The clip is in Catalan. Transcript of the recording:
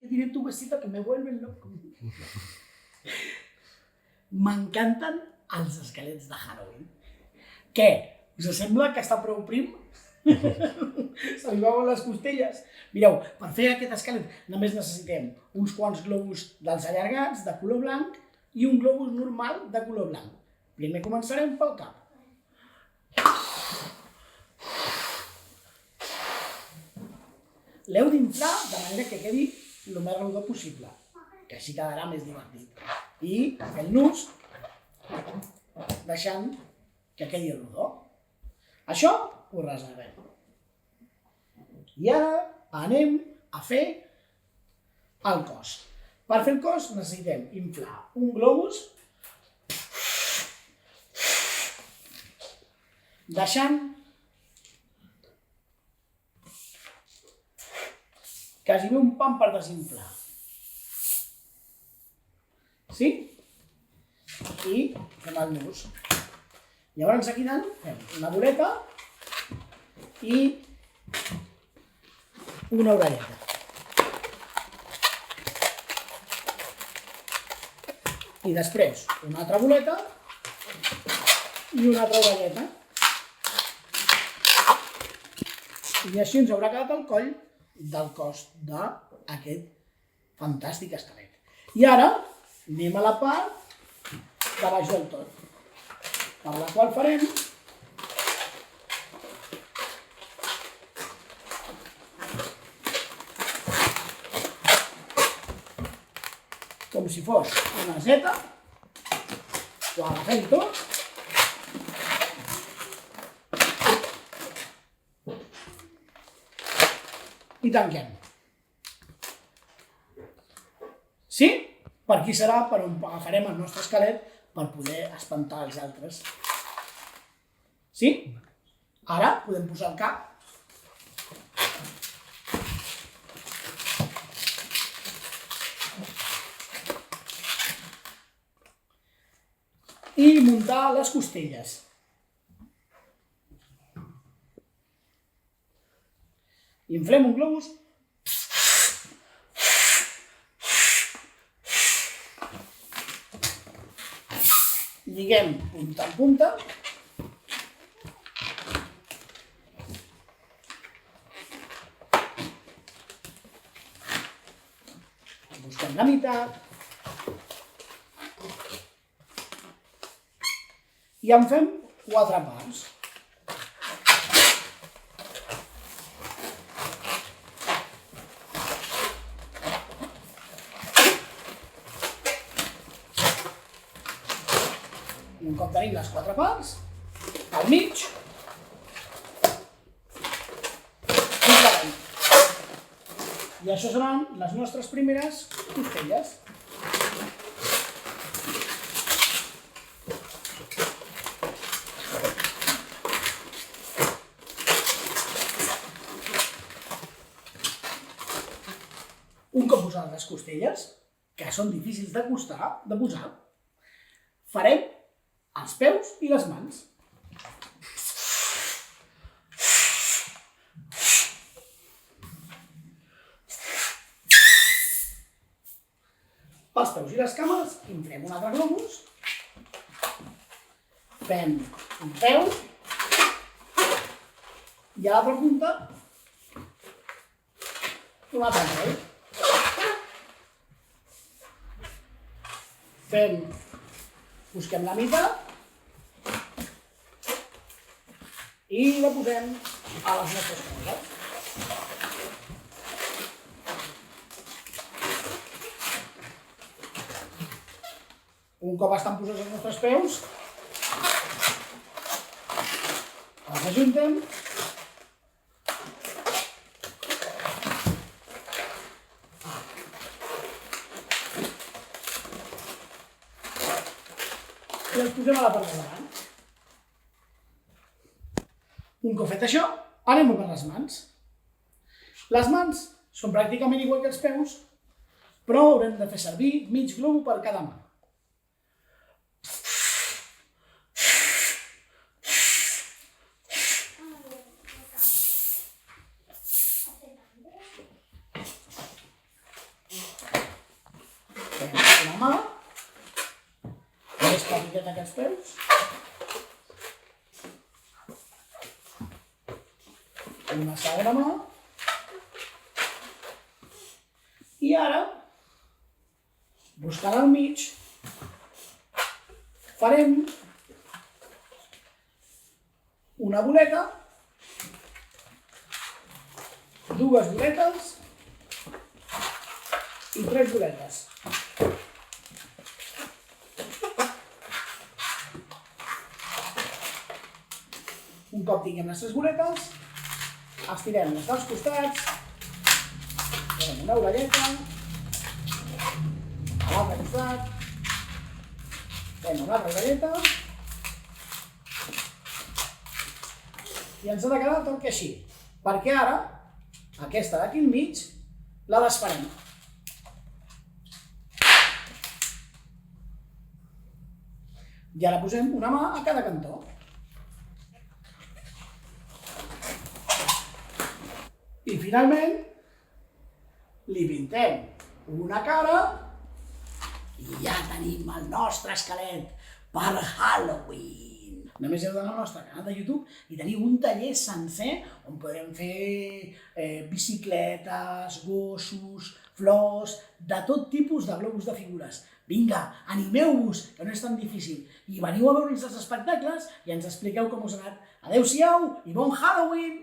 diré tu vestido que me vuelven loco. M'encanten els esquelets de Halloween. Què? Us sembla que està prou prim? Se li veuen les costelles. Mireu, per fer aquest esquelet només necessitem uns quants globus dels allargats de color blanc i un globus normal de color blanc. Primer començarem pel cap. L'heu d'inflar de manera que quedi el més rodó possible, que així quedarà més divertit. I el nus deixant que quedi rodó. Això ho reservem. I ara anem a fer el cos. Per fer el cos necessitem inflar un globus deixant quasi bé un pam per desinflar. Sí? I fem el nus. Llavors aquí dalt fem una boleta i una orelleta. I després una altra boleta i una altra orelleta. I així ens haurà quedat el coll del cos d'aquest fantàstic esquelet. I ara anem a la part de baix del tot, per la qual farem com si fos una zeta, ho agafem tot i tanquem. Sí? Per aquí serà per on agafarem el nostre esquelet per poder espantar els altres. Sí? Ara podem posar el cap. I muntar les costelles. Inflem un globus lliguem punta en punta busquem la meitat i en fem 4 parts. Un cop tenim les 4 parts, al mig, i això seran les nostres primeres costelles. Un cop posades les costelles, que són difícils de posar, farem els peus i les mans. Pels peus i les cames inflem un altre globus, fem un peu i a l'altra punta un altre peu. Busquem la meitat i la posem a les nostres cames. Un cop estan posats els nostres peus, els ajuntem i els posem a la part de davant. Un cop fet això, anem a per les mans. Les mans són pràcticament igual que els peus, però haurem de fer servir mig globo per cada mà. Fem una mà, més petiteta que els peus, una segona mà, i ara, buscant al mig, farem una boleta, dues boletes i tres boletes. Un cop tinguem les tres boletes, estirem les dels costats, fem una orelleta, a l'altre costat, fem una altra orelleta, i ens ha de quedar tot que així, perquè ara, aquesta d'aquí al mig, la desfarem. I ara posem una mà a cada cantó. I finalment, li pintem una cara i ja tenim el nostre esquelet per Halloween. Només heu d'anar al nostre canal de YouTube i teniu un taller sencer on podrem fer bicicletes, gossos, flors, de tot tipus de globus de figures. Vinga, animeu-vos, que no és tan difícil. I veniu a veure'ns els espectacles i ens expliqueu com us ha anat. Adéu-siau i bon Halloween!